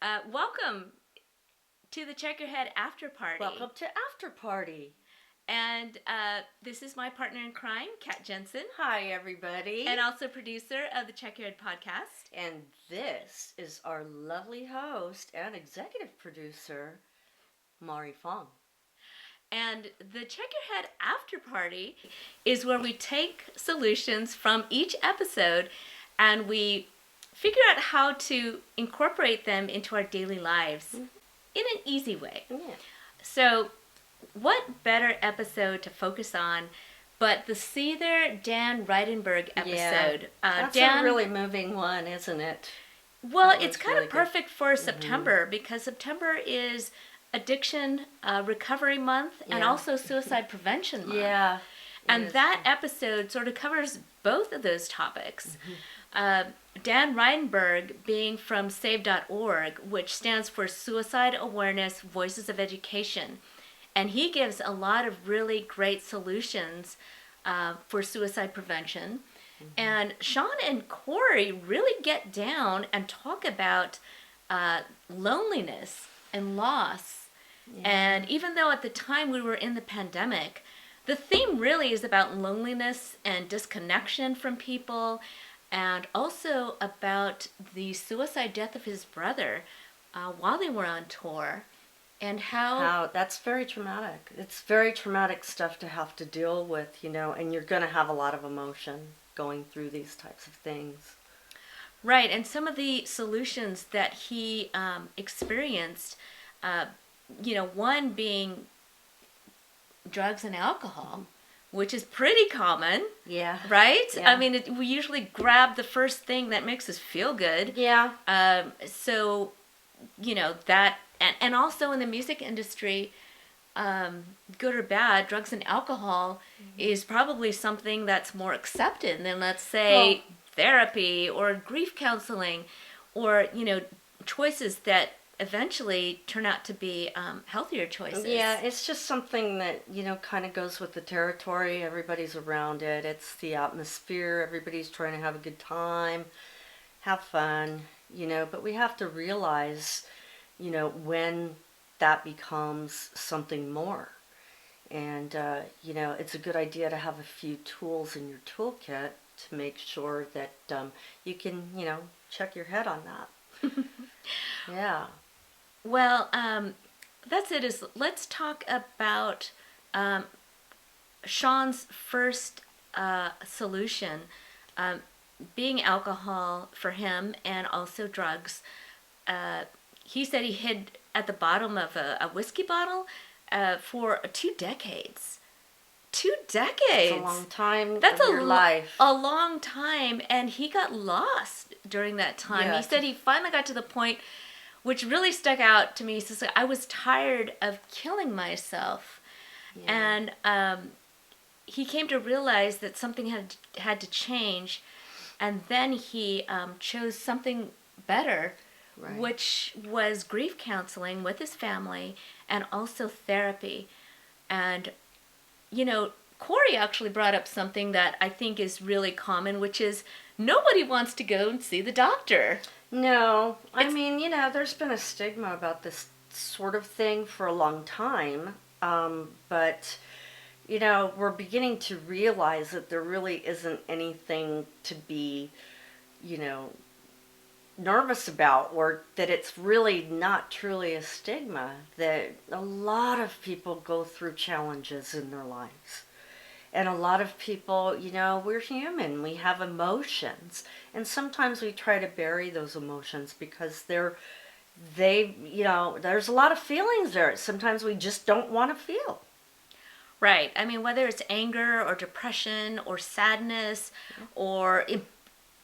Welcome to the Check Your Head Afterparty. Welcome to Afterparty. And this is my partner in crime, Kat Jensen. Hi, everybody. And also producer of the Check Your Head Podcast. And this is our lovely host and executive producer, Mari Fong. And the Check Your Head Afterparty is where we take solutions from each episode and we figure out how to incorporate them into our daily lives in an easy way. Yeah. So, what better episode to focus on but the Seether Dan Reidenberg episode? That's a really moving one, isn't it? Well, it's kind of perfect for September because September is Addiction Recovery Month and also Suicide Prevention Month. Yeah. And that episode sort of covers both of those topics. Dan Reidenberg being from save.org, which stands for Suicide Awareness Voices of Education. And he gives a lot of really great solutions for suicide prevention. And Sean and Corey really get down and talk about loneliness and loss. Yeah. And even though at the time we were in the pandemic, the theme really is about loneliness and disconnection from people, and also about the suicide death of his brother while they were on tour, and how that's very traumatic. It's very traumatic stuff to have to deal with, and you're going to have a lot of emotion going through these types of things. Right, and some of the solutions that he experienced, one being drugs and alcohol, which is pretty common. Yeah. Right? Yeah. I mean, we usually grab the first thing that makes us feel good. Yeah. So, that, and also in the music industry, good or bad, drugs and alcohol is probably something that's more accepted than, let's say, therapy or grief counseling or, choices that eventually turn out to be healthier choices. Yeah, it's just something that, kind of goes with the territory. Everybody's around it. It's the atmosphere. Everybody's trying to have a good time, have fun, but we have to realize, when that becomes something more. And, it's a good idea to have a few tools in your toolkit to make sure that you can, check your head on that. Yeah. Well, that's it. Let's talk about Sean's first solution, being alcohol for him and also drugs. He said he hid at the bottom of a whiskey bottle for 2 decades. 2 decades. That's a long time. That's your life. A long time, and he got lost during that time. Yeah, he said he finally got to the point, which really stuck out to me. He says, I was tired of killing myself. Yeah. And he came to realize that something had to change. And then he chose something better, which was grief counseling with his family and also therapy. And, Corey actually brought up something that I think is really common, which is nobody wants to go and see the doctor. No, I mean, there's been a stigma about this sort of thing for a long time, but, we're beginning to realize that there really isn't anything to be, nervous about, or that it's really not truly a stigma, that a lot of people go through challenges in their lives. And a lot of people, we're human. We have emotions. And sometimes we try to bury those emotions because there's a lot of feelings there. Sometimes we just don't want to feel. Right. I mean, whether it's anger or depression or sadness or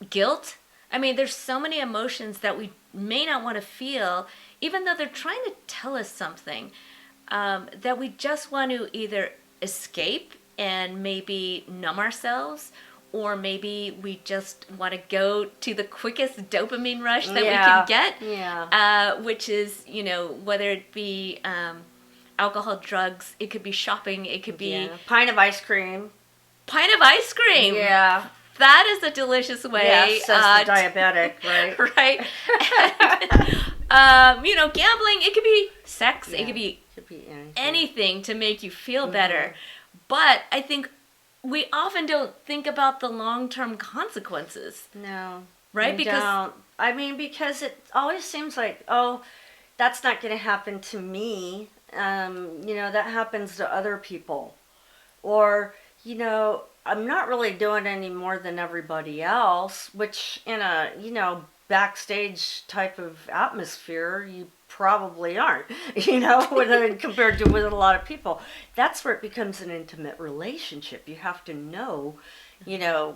guilt. I mean, there's so many emotions that we may not want to feel, even though they're trying to tell us something, that we just want to either escape and maybe numb ourselves, or maybe we just want to go to the quickest dopamine rush that we can get, which is, whether it be alcohol, drugs, it could be shopping, it could be... Pint of ice cream. Pint of ice cream! Yeah. That is a delicious way. Yeah, says the diabetic, right? Right. Gambling, it could be sex, Yeah. it could be anything. anything to make you feel better. But I think we often don't think about the long-term consequences. No. Right? Because because it always seems like, oh, that's not going to happen to me. That happens to other people. Or, I'm not really doing any more than everybody else, which in a, backstage type of atmosphere, you probably aren't, compared to with a lot of people. That's where it becomes an intimate relationship. You have to know,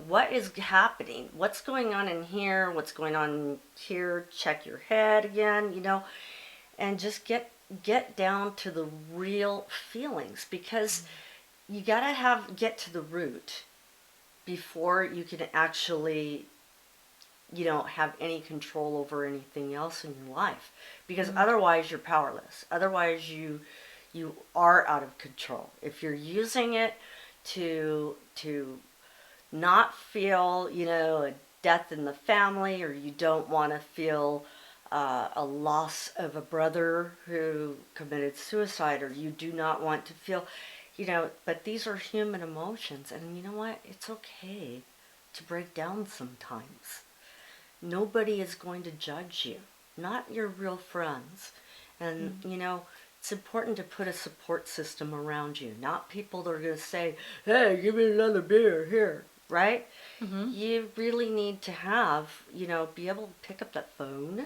what is happening, what's going on in here, what's going on here, check your head again, and just get down to the real feelings, because you gotta get to the root before you can actually have any control over anything else in your life, because otherwise you're powerless. Otherwise you are out of control. If you're using it to not feel a death in the family, or you don't want to feel a loss of a brother who committed suicide, or you do not want to feel but these are human emotions, and you know what, it's okay to break down sometimes. Nobody is going to judge you, not your real friends. And, it's important to put a support system around you, not people that are going to say, hey, give me another beer here, right? You really need to have, be able to pick up that phone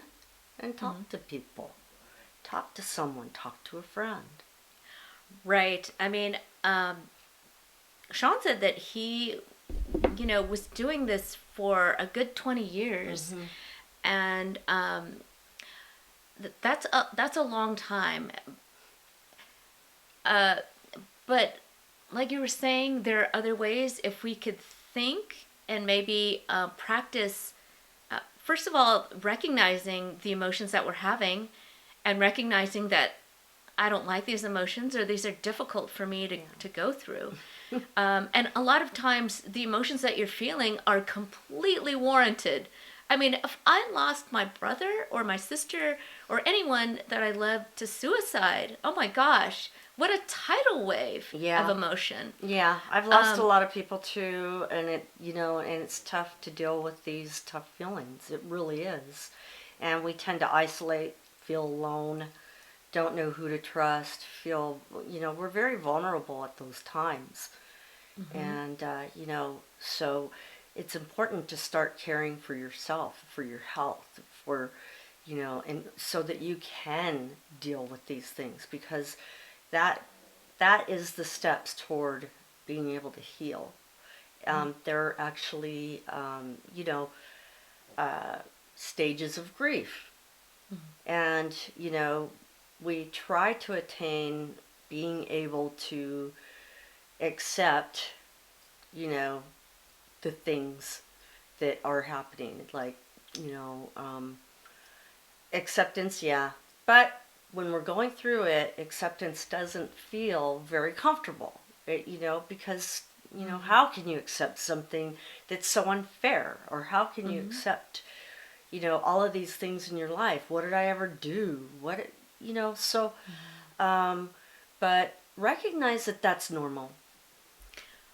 and talk to people. Talk to someone, talk to a friend. Right. I mean, Sean said that he was doing this for a good 20 years, and that's a long time. But like you were saying, there are other ways. If we could think and maybe practice, first of all, recognizing the emotions that we're having, and recognizing that I don't like these emotions, or these are difficult for me to go through. And a lot of times the emotions that you're feeling are completely warranted. I mean, if I lost my brother or my sister or anyone that I loved to suicide, oh my gosh, what a tidal wave of emotion. Yeah, I've lost a lot of people too, and and it's tough to deal with these tough feelings. It really is. And we tend to isolate, feel alone, don't know who to trust, feel, we're very vulnerable at those times. And, so it's important to start caring for yourself, for your health, for, and so that you can deal with these things, because that is the steps toward being able to heal. There are actually, stages of grief. And, we try to attain being able to accept, the things that are happening, like, acceptance, yeah. But when we're going through it, acceptance doesn't feel very comfortable, because, how can you accept something that's so unfair? Or how can you accept, all of these things in your life? What did I ever do? But recognize that that's normal.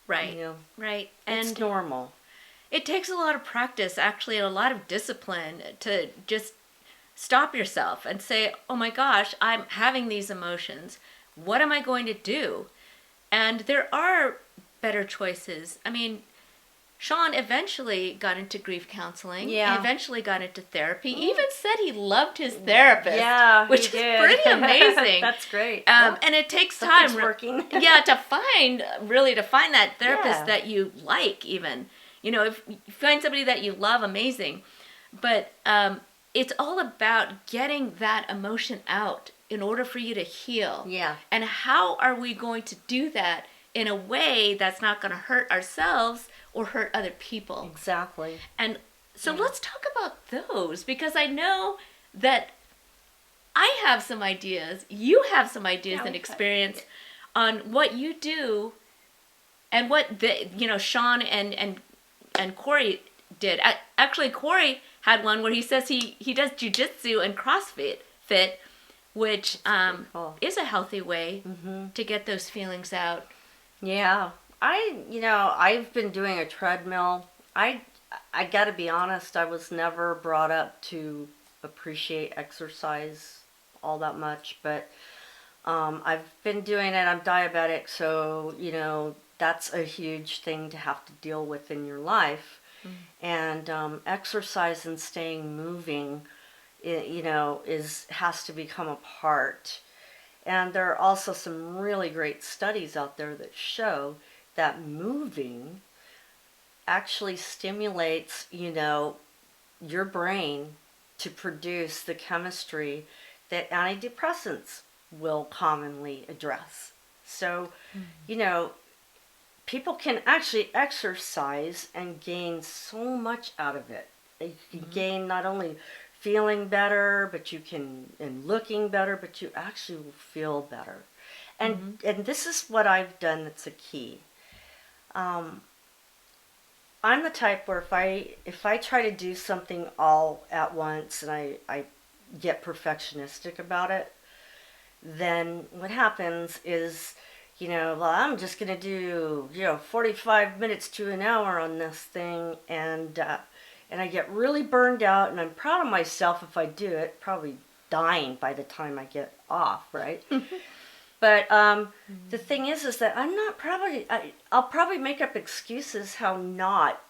Right. Right. And it's normal. It takes a lot of practice, actually, and a lot of discipline to just stop yourself and say, oh my gosh, I'm having these emotions. What am I going to do? And there are better choices. I mean, Sean eventually got into grief counseling. Yeah. And eventually got into therapy. He even said he loved his therapist. Yeah, which is pretty amazing. That's great. And it takes time. Working. To find that therapist that you like, even. If you find somebody that you love, amazing. But it's all about getting that emotion out in order for you to heal. Yeah. And how are we going to do that in a way that's not going to hurt ourselves or hurt other people? Exactly. And so let's talk about those, because I know that I have some ideas, you have some ideas and experience on what you do and what Sean and Corey did. Actually, Corey had one where he says he does jujitsu and CrossFit, which cool. is a healthy way to get those feelings out. Yeah. I've been doing a treadmill. I got to be honest, I was never brought up to appreciate exercise all that much, but I've been doing it. I'm diabetic, so, that's a huge thing to have to deal with in your life. And exercise and staying moving, has to become a part. And there are also some really great studies out there that show that moving actually stimulates, your brain to produce the chemistry that antidepressants will commonly address. So, people can actually exercise and gain so much out of it. You can gain not only feeling better, but and looking better, but you actually will feel better. And this is what I've done that's a key. I'm the type where if I try to do something all at once and I get perfectionistic about it, then what happens is, well, I'm just going to do, 45 minutes to an hour on this thing, and I get really burned out, and I'm proud of myself if I do it, probably dying by the time I get off, right? But the thing is that I'll probably make up excuses how not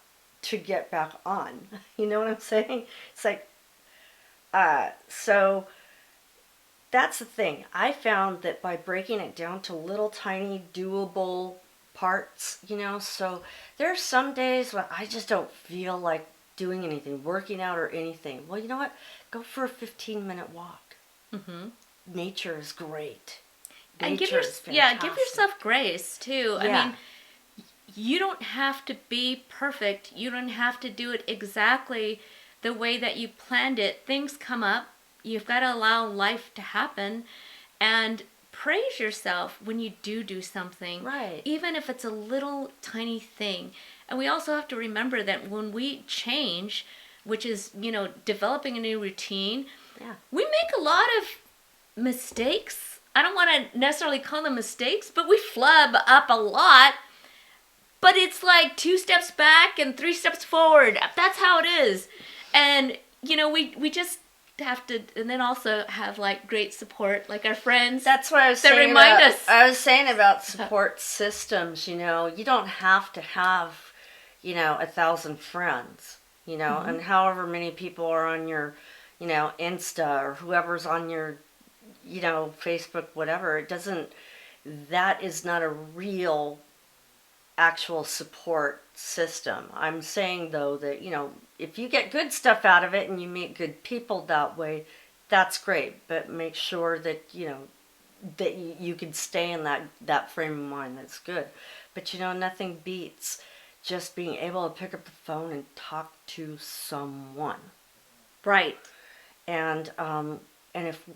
to get back on. You know what I'm saying? It's like, so that's the thing. I found that by breaking it down to little tiny doable parts, so there are some days when I just don't feel like doing anything, working out or anything. Well, you know what? Go for a 15-minute walk. Nature is great. And give yourself grace too. Yeah. I mean, you don't have to be perfect. You don't have to do it exactly the way that you planned it. Things come up. You've got to allow life to happen, and praise yourself when you do something. Right. Even if it's a little tiny thing. And we also have to remember that when we change, which is, developing a new routine, we make a lot of mistakes. I don't want to necessarily call them mistakes, but we flub up a lot. But it's like 2 steps back and 3 steps forward. That's how it is. And, we just have to, and then also have like great support, like our friends. That's what I was that saying. Remind us. I was saying about support systems. You don't have to have, 1,000 friends. And however many people are on your, Insta or whoever's on your, Facebook, whatever. That is not a real actual support system. I'm saying though that, if you get good stuff out of it and you meet good people that way, that's great. But make sure that, that you can stay in that frame of mind. That's good. But, nothing beats just being able to pick up the phone and talk to someone. Right. And if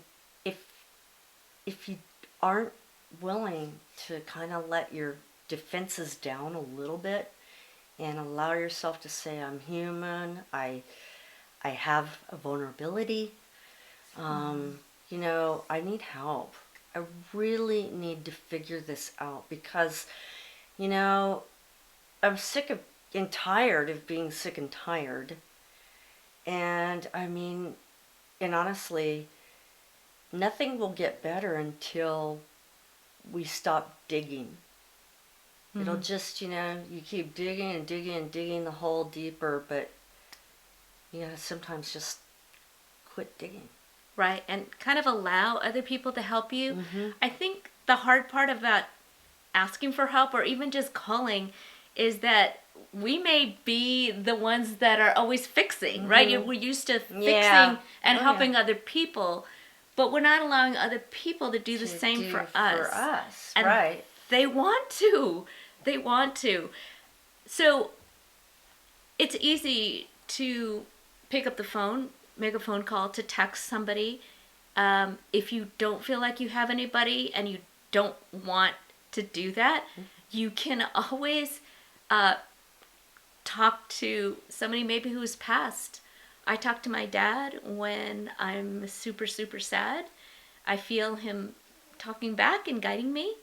you aren't willing to kind of let your defenses down a little bit and allow yourself to say, I'm human, I have a vulnerability, I need help. I really need to figure this out because, I'm sick of and tired of being sick and tired. And honestly, nothing will get better until we stop digging. It'll just, you keep digging and digging and digging the hole deeper, but sometimes just quit digging. Right, and kind of allow other people to help you. I think the hard part about asking for help or even just calling is that we may be the ones that are always fixing, right? We're used to fixing and helping other people, but we're not allowing other people to do the same for us. And right. They want to. They want to. So it's easy to pick up the phone, make a phone call, to text somebody. If you don't feel like you have anybody and you don't want to do that, you can always talk to somebody maybe who's passed I talk to my dad when I'm super, super sad. I feel him talking back and guiding me.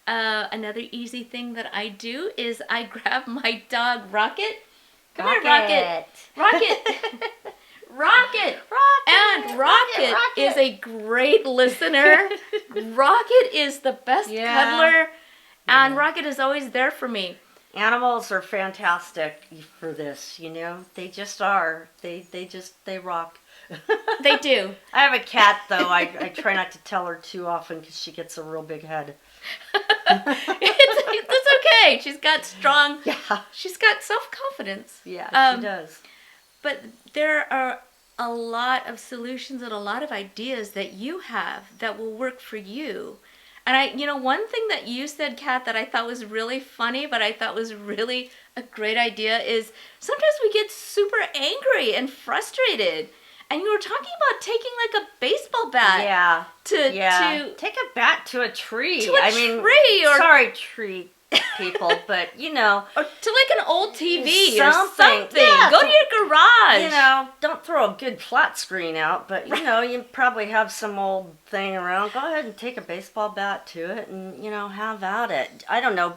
Another easy thing that I do is I grab my dog Rocket. Come here, Rocket. Rocket. Rocket. And Rocket is a great listener. Rocket is the best cuddler. And Rocket is always there for me. Animals are fantastic for this, They just are. They rock. They do. I have a cat, though. I try not to tell her too often because she gets a real big head. It's okay. She's got strong. Yeah. She's got self-confidence. Yeah, she does. But there are a lot of solutions and a lot of ideas that you have that will work for you. And one thing that you said, Kat, that I thought was really funny, but I thought was really a great idea is sometimes we get super angry and frustrated. And you were talking about taking like a baseball bat. Yeah. To take a bat to a tree. Sorry, tree people, but or to like an old TV something. Or something. Yeah, go to your garage. Don't throw a good flat screen out, but you probably have some old thing around. Go ahead and take a baseball bat to it and, have at it. I don't know,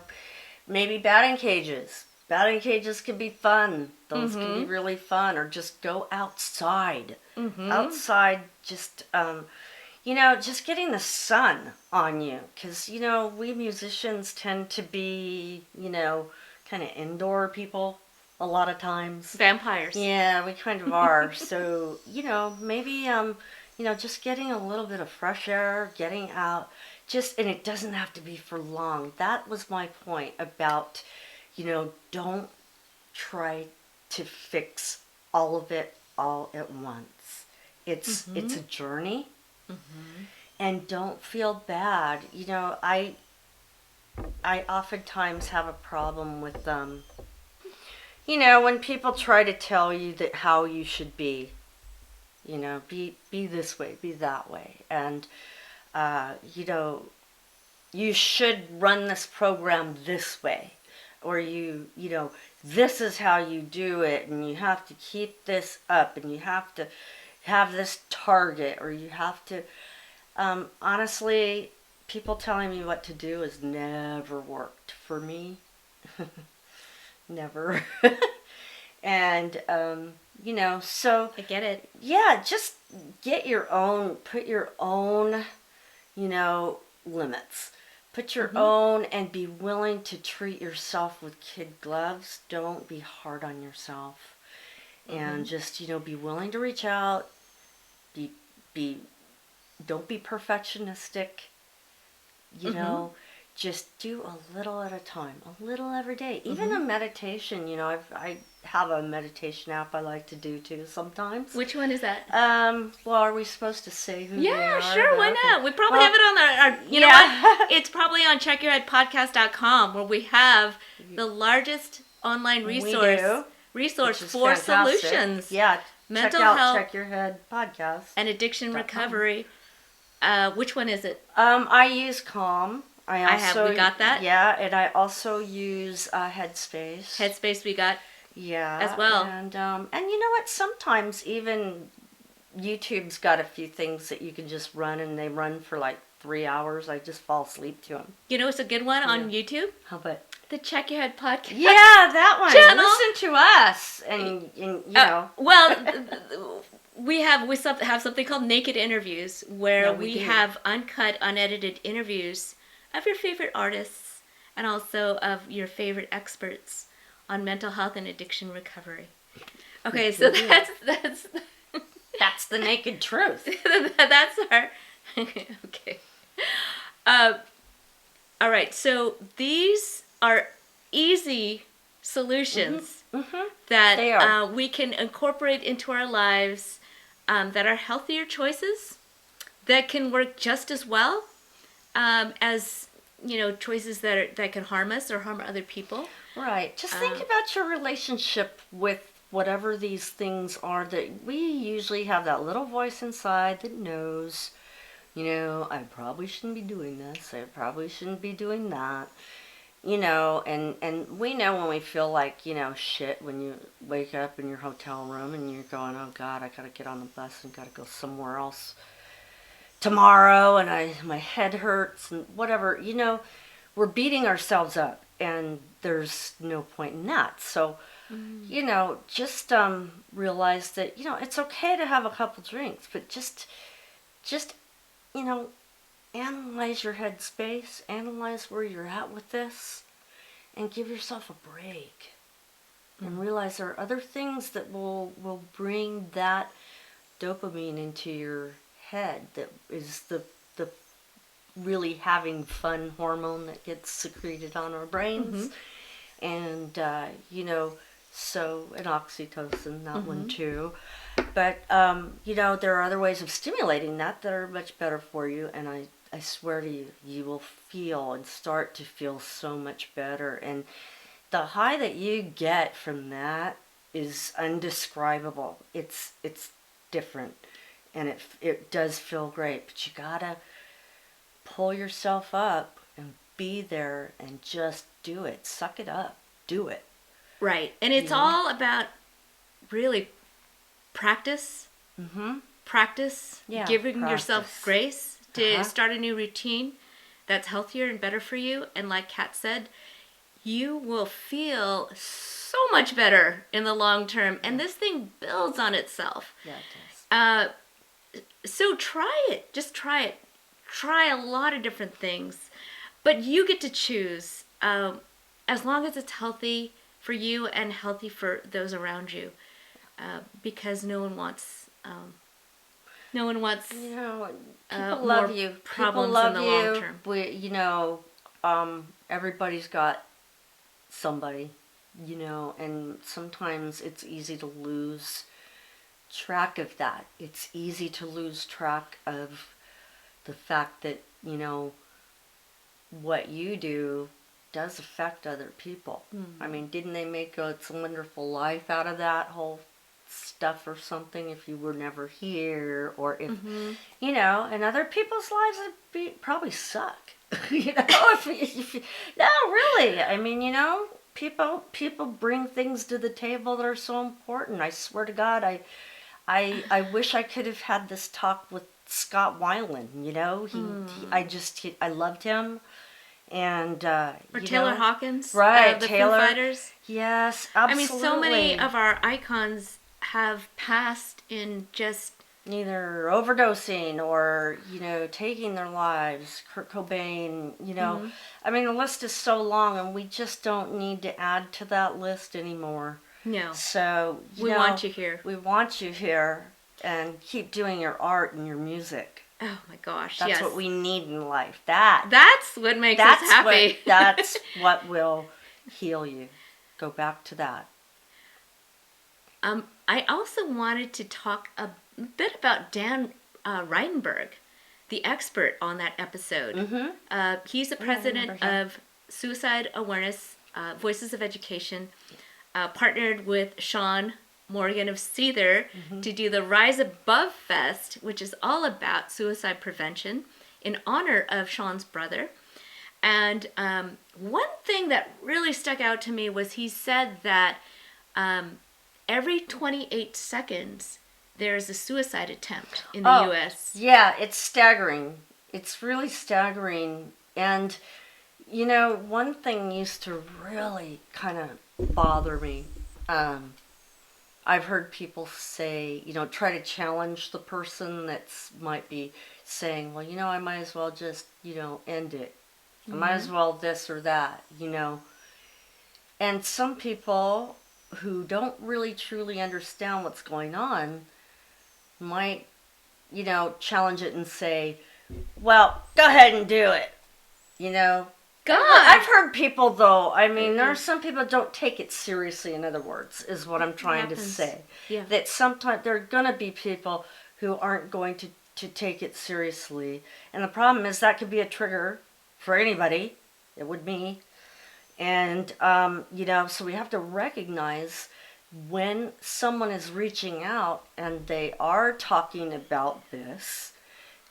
maybe batting cages. Batting cages can be fun. Those can be really fun. Or just go outside. Outside, just just getting the sun on you. Because, we musicians tend to be, kind of indoor people a lot of times. Vampires. Yeah, we kind of are. So, maybe, just getting a little bit of fresh air, getting out. And it doesn't have to be for long. That was my point about, don't try to fix all of it all at once. It's a journey. And don't feel bad. I oftentimes have a problem with when people try to tell you that how you should be. Be this way, be that way. And you should run this program this way. Or this is how you do it, and you have to keep this up, and you have to have this target, or you have to, honestly, people telling me what to do has never worked for me. Never. And, so. I get it. Yeah, just put your own, limits. Put your own and be willing to treat yourself with kid gloves. Don't be hard on yourself. And just, be willing to reach out. Don't be perfectionistic. Just do a little at a time, a little every day. Even a meditation, I have a meditation app I like to do too sometimes. Which one is that? Well, are we supposed to say who they are? Yeah, sure, why not? We probably have it on our you know what? It's probably on checkyourheadpodcast.com where we have the largest online resource for fantastic. Solutions. Yeah, mental check out health, Check Your Head Podcast. and addiction recovery. Which one is it? I use Calm. We got that? Yeah, and I also use Headspace. Headspace we got. Yeah. As well. And you know what? Sometimes even YouTube's got a few things that you can just run, and they run for like 3 hours. I just fall asleep to them. It's a good one on YouTube? How about The Check Your Head Podcast. Yeah, that one. Channel. Listen to us, and you know. Well, we have something called Naked Interviews, where we have uncut, unedited interviews of your favorite artists and also of your favorite experts on mental health and addiction recovery. Okay, so that's the naked truth. That's our okay. All right, so these are easy solutions that we can incorporate into our lives, that are healthier choices that can work just as well as choices that can harm us or harm other people. Right. Just think about your relationship with whatever these things are, that we usually have that little voice inside that knows, I probably shouldn't be doing this. I probably shouldn't be doing that. you know, and we know when we feel like, you know, shit, when you wake up in your hotel room and you're going, oh God, I gotta get on the bus and gotta go somewhere else tomorrow, and my head hurts and whatever, you know, we're beating ourselves up, and there's no point in that. So, you know, just realize that, you know, it's okay to have a couple drinks, but just, you know, analyze your headspace, analyze where you're at with this, and give yourself a break. And realize there are other things that will bring that dopamine into your head, that is the really having fun hormone that gets secreted on our brains. And you know, so, and oxytocin, that one too. But you know, there are other ways of stimulating that are much better for you, and I swear to you, you will feel and start to feel so much better. And the high that you get from that is undescribable. It's different, and it does feel great, but you gotta pull yourself up and be there and just do it. Suck it up. Do it. Right. And it's all about really practice. Practice. Yeah, giving practice. Yourself grace to start a new routine that's healthier and better for you. And like Kat said, you will feel so much better in the long term. And this thing builds on itself. Yeah, it does. So try it. Just try it. Try a lot of different things. But you get to choose, as long as it's healthy for you and healthy for those around you. Because no one wants... You know, people more love you. problems People love in the you. long term. You know, everybody's got somebody, you know, and sometimes it's easy to lose track of that. It's easy to lose track of the fact that, you know, what you do does affect other people. I mean, didn't they make It's a Wonderful Life out of that whole stuff or something? If you were never here, or if you know, and other people's lives would probably suck. You know, if you, no, really. I mean, you know, people bring things to the table that are so important. I swear to God, I wish I could have had this talk with Scott Weiland. You know, I loved him. And or you Taylor know, Hawkins, right? the Taylor, Foo Fighters. Yes, absolutely. I mean, so many of our icons have passed in just either overdosing or, you know, taking their lives. Kurt Cobain, you know. I mean, the list is so long, and we just don't need to add to that list anymore. no. So We want you here. We want you here, and keep doing your art and your music. Oh my gosh! That's yes. what we need in life. That's what makes us happy. That's what will heal you. Go back to that. I also wanted to talk a bit about Dan Reidenberg, the expert on that episode. He's the president of Suicide Awareness, Voices of Education, partnered with Sean Morgan of Seether to do the Rise Above Fest, which is all about suicide prevention in honor of Sean's brother. And one thing that really stuck out to me was he said that every 28 seconds there's a suicide attempt in the U.S. Yeah, it's staggering. It's really staggering. And, you know, one thing used to really kind of bother me. I've heard people say, you know, try to challenge the person that's might be saying, well, you know, I might as well just, you know, end it. I might as well this or that, you know. And some people who don't really truly understand what's going on might, you know, challenge it and say, well, go ahead and do it, you know. God. I've heard people, though, I mean, there are some people that don't take it seriously, in other words, is what I'm trying to say. Yeah. That sometimes there are going to be people who aren't going to take it seriously. And the problem is that could be a trigger for anybody. It would me. And, you know, so we have to recognize when someone is reaching out and they are talking about this,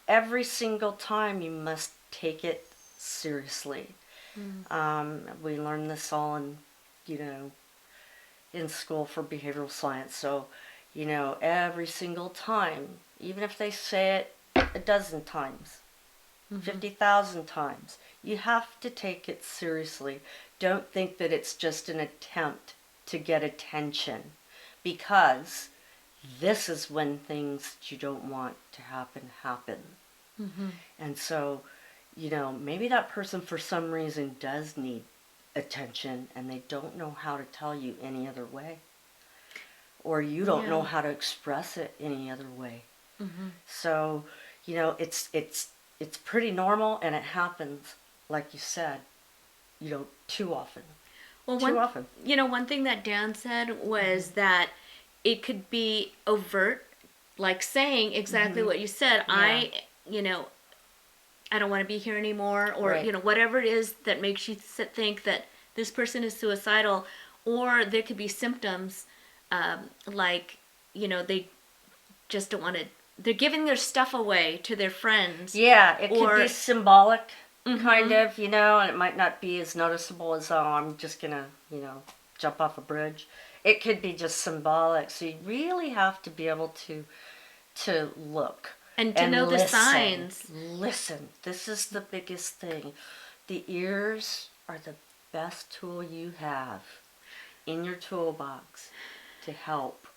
every single time you must take it seriously. We learned this all in, in school for behavioral science. So, every single time, even if they say it a dozen times, 50,000 times, you have to take it seriously. Don't think that it's just an attempt to get attention, because this is when things you don't want to happen. And so, maybe that person for some reason does need attention and they don't know how to tell you any other way. Or you don't know how to express it any other way. So, it's pretty normal, and it happens, like you said, too often. Well, one thing that Dan said was that it could be overt, like saying exactly what you said. Yeah. I don't want to be here anymore, or, whatever it is that makes you think that this person is suicidal. Or there could be symptoms, like, they just don't want to, they're giving their stuff away to their friends. Yeah, it could be symbolic, kind of, and it might not be as noticeable as, I'm just going to, jump off a bridge. It could be just symbolic. So you really have to be able to look. And to know the signs. Listen. This is the biggest thing. The ears are the best tool you have in your toolbox to help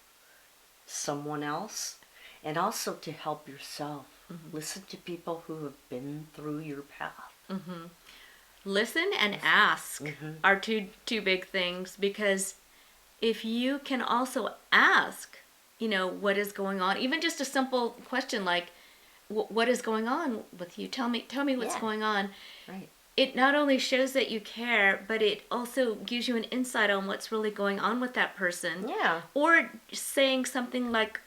someone else and also to help yourself. Listen to people who have been through your path. Listen and ask are two big things, because if you can also ask, what is going on, even just a simple question like, what is going on with you? Tell me what's going on. Right. It not only shows that you care, but it also gives you an insight on what's really going on with that person. Yeah. Or saying something like,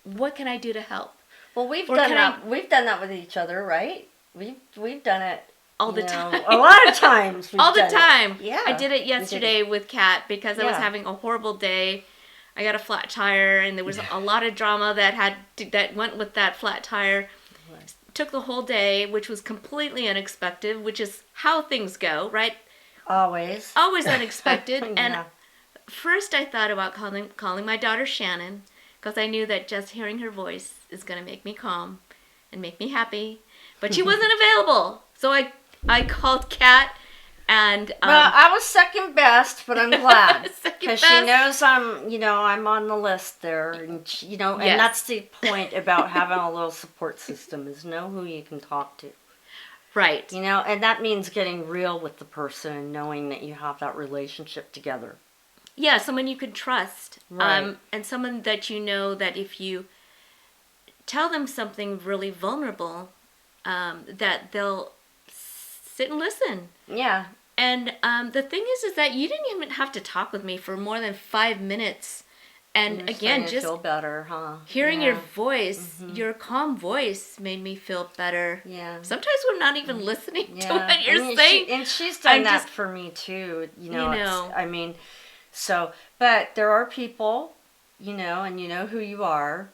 what can I do to help? Well, we've done that. We've done that with each other, right? We've done it all the time. A lot of times. All the time. Yeah. I did it yesterday with Kat because I was having a horrible day. I got a flat tire, and there was a lot of drama that went with that flat tire. Right. Took the whole day, which was completely unexpected, which is how things go, right? Always unexpected. And first I thought about calling my daughter Shannon, because I knew that just hearing her voice is going to make me calm and make me happy. But she wasn't available. So I called Kat, and well, I was second best, but I'm glad because she knows I'm on the list there, and and that's the point about having a little support system, is know who you can talk to. Right. And that means getting real with the person and knowing that you have that relationship together. Yeah, someone you can trust. Right. And someone that that if you tell them something really vulnerable, that they'll sit and listen. Yeah. And the thing is that you didn't even have to talk with me for more than 5 minutes. And again, just feel better, huh? Hearing your voice, your calm voice, made me feel better. Yeah. Sometimes we're not even listening to what you're saying. And she's done that for me too. But there are people, and who you are,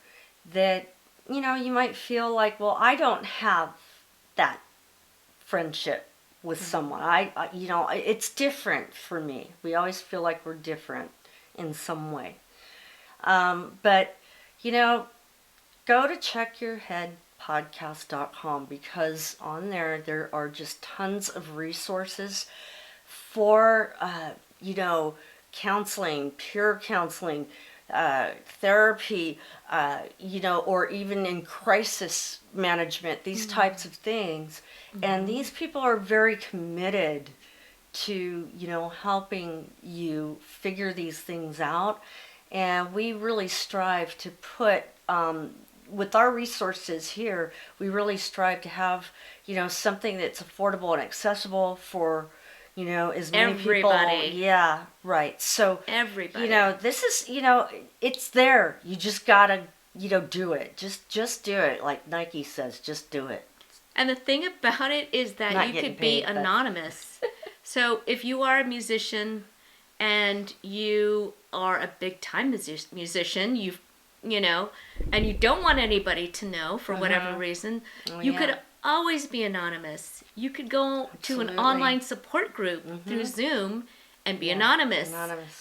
that, you might feel like, well, I don't have that friendship with someone. I it's different for me. We always feel like we're different in some way. But, go to checkyourheadpodcast.com, because on there are just tons of resources for, counseling, peer counseling, therapy, or even in crisis management, these types of things. And these people are very committed to, helping you figure these things out. And we really strive to put, with our resources here, we really strive to have, something that's affordable and accessible for, as many everybody. People. Yeah, right. So, everybody. This is, it's there. You just gotta, do it. Just do it. Like Nike says, just do it. And the thing about it is that you could be anonymous. So if you are a musician and you are a big time musician, and you don't want anybody to know for whatever reason, you could always be anonymous. You could go to an Absolutely. online support group through Zoom and be anonymous.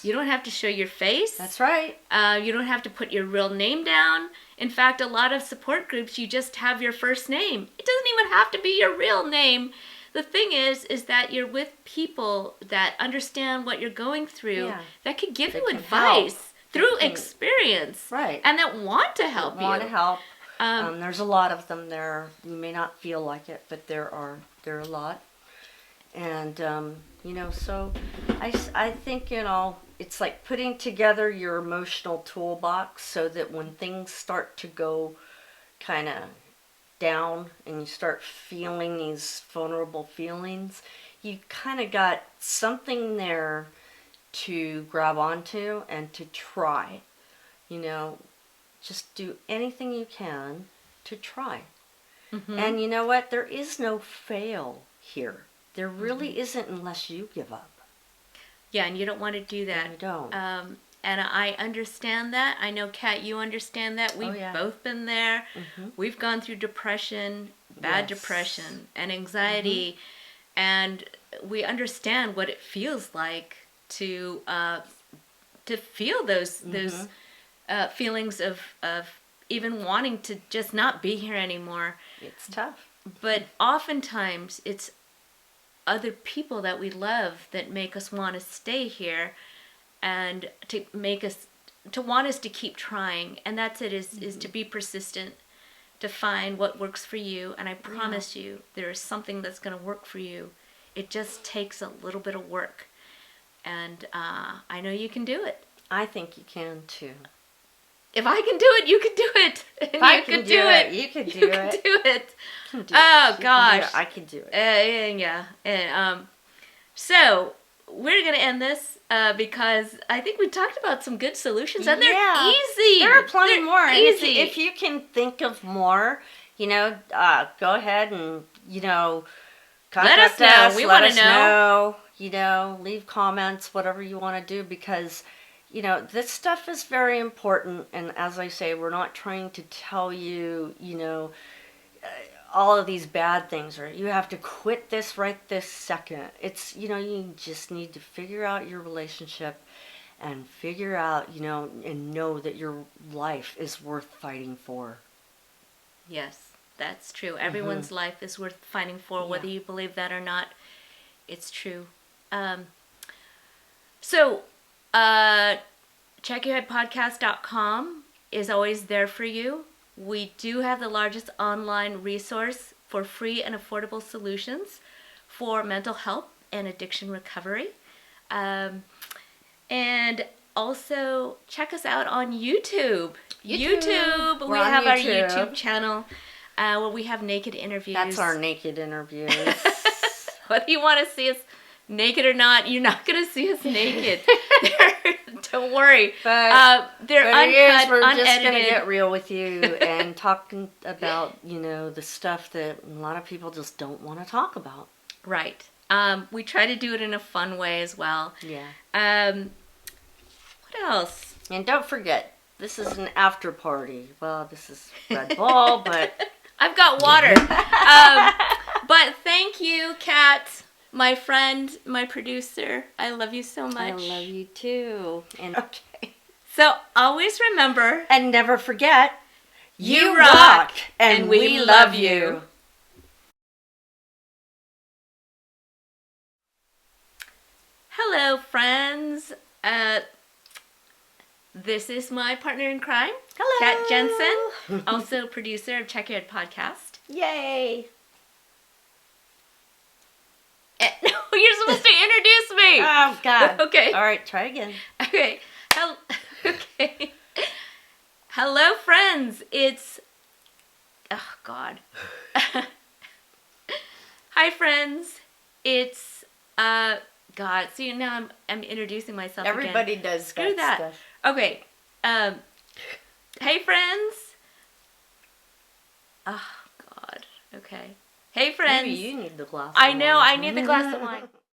You don't have to show your face. That's right. You don't have to put your real name down. In fact, a lot of support groups, you just have your first name. It doesn't even have to be your real name. The thing is that you're with people that understand what you're going through, that could give you advice through experience, right? And that want to help you. Want to help. There's a lot of them there. You may not feel like it, but there are a lot. And so I think it's like putting together your emotional toolbox so that when things start to go kind of down and you start feeling these vulnerable feelings, you kind of got something there to grab onto and to try. Just do anything you can to try. And you know what? There is no fail here. There really isn't, unless you give up. Yeah, and you don't want to do that. You don't. And I understand that. I know, Kat, you understand that. We've both been there. We've gone through depression, bad depression, and anxiety, and we understand what it feels like to feel those feelings of even wanting to just not be here anymore. It's tough. But oftentimes it's other people that we love that make us want to stay here and to want us to keep trying. And that's it, is to be persistent, to find what works for you. And I promise you, there is something that's going to work for you. It just takes a little bit of work. And I know you can do it. I think you can too. If I can do it, you can do it. If I can do it, you can do it. Oh, gosh. I can do it. And so we're going to end this because I think we talked about some good solutions, and they're easy. There are plenty more. Easy. And if you can think of more, go ahead and, contact us. We want to know. Leave comments, whatever you want to do, because this stuff is very important. And as I say, we're not trying to tell you, all of these bad things, or you have to quit this right this second. It's, you just need to figure out your relationship and figure out, and know that your life is worth fighting for. Yes, that's true. Everyone's life is worth fighting for, whether you believe that or not. It's true. checkyourheadpodcast.com is always there for you. We do have the largest online resource for free and affordable solutions for mental health and addiction recovery. And also check us out on YouTube. YouTube. We have our YouTube channel where we have naked interviews. That's our naked interviews. Whether you want to see us naked or not, you're not going to see us naked. Don't worry. But they're uncut, we're unedited. just going to get real with you and talking about, the stuff that a lot of people just don't want to talk about. Right. We try to do it in a fun way as well. Yeah. What else? And don't forget, this is an after party. Well, this is Red Bull, but I've got water. But thank you, Kat, my friend, my producer. I love you so much. I love you too. And okay. So always remember, and never forget, you rock, and we love you. Hello, friends. This is my partner in crime, Hello. Kat Jensen, also producer of Check Your Head Podcast. Yay. No, you're supposed to introduce me. Oh, God. Okay. All right, try again. Okay. Okay. Hello, friends. It's... Oh, God. Hi, friends. It's... God. See, now I'm introducing myself Everybody again. does Screw that. stuff. Okay. Hey, friends. Oh, God. Okay. Hey, friends. Maybe you need the glass. I know. I need the glass of wine.